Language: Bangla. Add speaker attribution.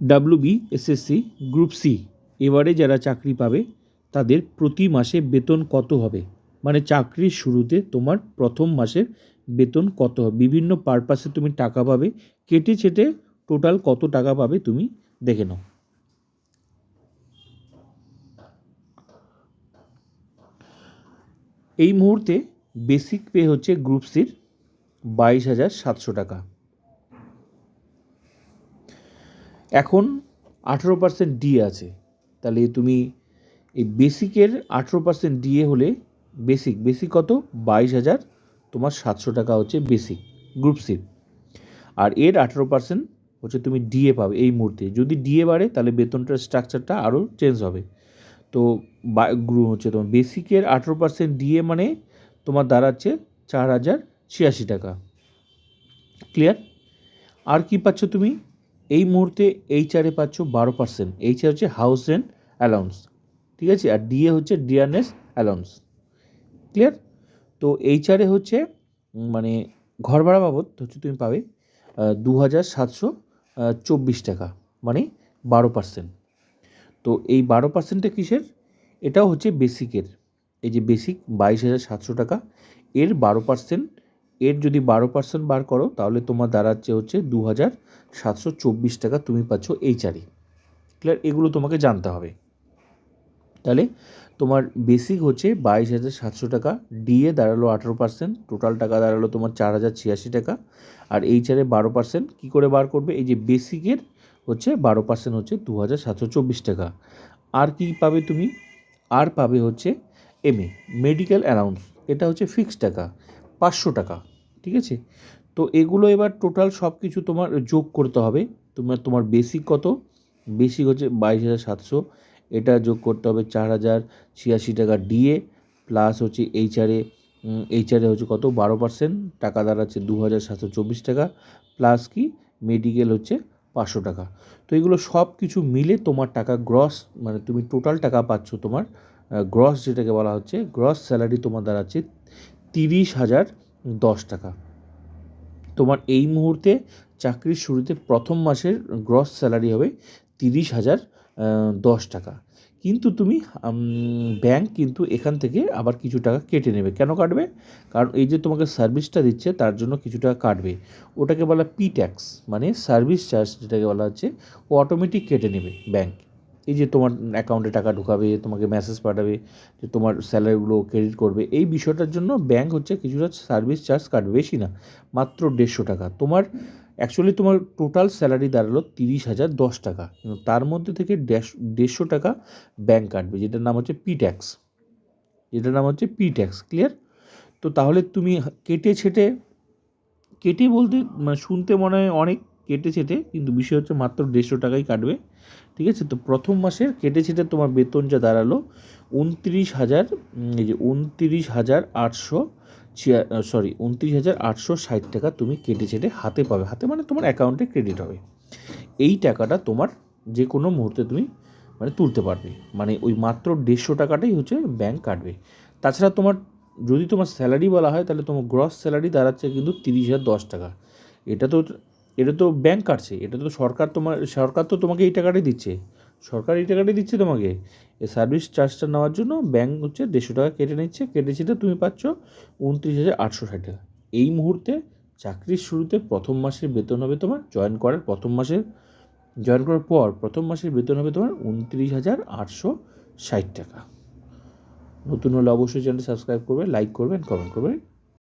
Speaker 1: ডাব্লিউবি এসএসসি গ্রুপ সি এবারে যারা চাকরি পাবে তাদের প্রতি মাসে বেতন কত হবে, মানে চাকরির শুরুতে তোমার প্রথম মাসের বেতন কত হবে, বিভিন্ন পারপাসে তুমি টাকা পাবে, কেটে ছেটে টোটাল কত টাকা পাবে তুমি দেখে নাও। এই মুহূর্তে বেসিক পে হচ্ছে গ্রুপ সির 22,700 টাকা। এখন 18% ডিএ আছে, তাহলে তুমি এই বেসিকের 18% ডিএ হলে বেসিক কত 22,000 তোমার 700 টাকা হচ্ছে বেসিক গ্রুপ সির। আর এর 18% হচ্ছে তুমি ডিএ পাবে এই মুহূর্তে। যদি ডিএ বাড়ে তাহলে বেতনটার স্ট্রাকচারটা আরও চেঞ্জ হবে। তো হচ্ছে তোমার বেসিকের 18% ডিএ মানে তোমার দাঁড়াচ্ছে 4,086 টাকা। ক্লিয়ার? আর কি পাচ্ছ তুমি এই মুহূর্তে? এইচআরে পাচ্ছ 12%। এইচআর হচ্ছে হাউস রেন্ট অ্যালাউন্স, ঠিক আছে? আর ডিএ হচ্ছে ডিয়ারনেস অ্যালাউন্স। ক্লিয়ার? তো এইচআরে হচ্ছে মানে ঘর ভাড়া বাবদ হচ্ছে তুমি পাবে 2,724 টাকা, মানে 12%। তো এই 12%টা কিসের? এটাও হচ্ছে বেসিকের। এই যে বেসিক 22,700 টাকা, এর 12%, এর যদি 12% বার করো তাহলে তোমার দাঁড়াচ্ছে হচ্ছে 2,724 টাকা তুমি পাচ্ছ এইচআরে। ক্লিয়ার? এগুলো তোমাকে জানতে হবে। তাহলে তোমার বেসিক হচ্ছে 22,700 টাকা, ডিএ দাঁড়ালো 18%, টোটাল টাকা দাঁড়ালো তোমার 4,086 টাকা। আর এইচআরে 12% কী করে বার করবে? এই যে বেসিকের হচ্ছে 12% হচ্ছে 2,724 টাকা। আর কি পাবে তুমি? আর পাবে হচ্ছে এমএ মেডিকেল অ্যালাউন্স, এটা হচ্ছে ফিক্সড টাকা 500 টাকা, ঠিক আছে? তো এগুলো এবার টোটাল সব কিছু তোমার যোগ করতে হবে। তোমার বেসিক কত? বেসিক হচ্ছে 22,700, এটা যোগ করতে হবে 4,086 টাকা ডিএ, প্লাস হচ্ছে এইচআরে হচ্ছে কত 12%, টাকা দাঁড়াচ্ছে 2,724 টাকা, প্লাস কি মেডিকেল হচ্ছে 500 টাকা। তো এগুলো সব কিছু মিলে তোমার টাকা গ্রস, মানে তুমি টোটাল টাকা পাচ্ছ তোমার গ্রস, যেটাকে বলা হচ্ছে গ্রস স্যালারি তোমার দাঁড়াচ্ছে 30,010 টাকা। তোমার এই মুহূর্তে চাকরির শুরুতে প্রথম মাসের গ্রস স্যালারি হবে 30,010 টাকা। কিন্তু তুমি ব্যাংক কিন্তু এখান থেকে আবার কিছু টাকা কেটে নেবে। কেন কাটবে? কারণ এই যে তোমাকে সার্ভিসটা দিচ্ছে তার জন্য কিছু টাকা কাটবে। ওটাকে বলা পি ট্যাক্স, মানে সার্ভিস চার্জ যেটাকে বলা হচ্ছে, ও অটোমেটিক কেটে নেবে ব্যাংক। এই যে তোমার অ্যাকাউন্টে টাকা ঢোকাবে, তোমাকে মেসেজ পাঠাবে যে তোমার স্যালারিগুলো ক্রেডিট করবে, এই বিষয়টার জন্য ব্যাংক হচ্ছে কিছুটা সার্ভিস চার্জ কাটবে, বেশি না, মাত্র 150 টাকা। তোমার অ্যাকচুয়ালি তোমার টোটাল স্যালারি দাঁড়ালো 30,010 টাকা, কিন্তু তার মধ্যে থেকে 150 টাকা ব্যাংক কাটবে, যেটার নাম হচ্ছে পি ট্যাক্স, ক্লিয়ার? তো তাহলে তুমি কেটে বলতে মানে শুনতে মনে হয় অনেক কেটে ছেটে, কিন্তু বিষয় হচ্ছে মাত্র 150 টাকাই কাটবে, ঠিক আছে? তো প্রথম মাসের কেটে ছেটে তোমার বেতন যা দাঁড়ালো 29,860 টাকা তুমি কেটে ছেটে হাতে পাবে। হাতে মানে তোমার অ্যাকাউন্টে ক্রেডিট হবে। এই টাকাটা তোমার যে কোনো মুহূর্তে তুমি মানে তুলতে পারবে, মানে ওই মাত্র 150 টাকাটাই হচ্ছে ব্যাংক কাটবে। তাছাড়া তোমার যদি তোমার স্যালারি বলা হয় তাহলে তোমার গ্রস স্যালারি দাঁড়াচ্ছে কিন্তু 30,010 টাকা। এটা তো ব্যাংক কাটছে, এটা তো সরকার তো তোমাকে এই টাকাটাই দিচ্ছে, তোমাকে এই সার্ভিস চার্জটা নেওয়ার জন্য ব্যাংক হচ্ছে 150 টাকা কেটে নিচ্ছে, কেটে তুমি পাচ্ছ 29,860 টাকা। এই মুহূর্তে চাকরির শুরুতে প্রথম মাসের বেতন হবে তোমার জয়েন করার পর প্রথম মাসের বেতন হবে তোমার 29,860 টাকা। নতুন হলে অবশ্যই চ্যানেলটি সাবস্ক্রাইব করবে, লাইক করবেন, কমেন্ট করবেন।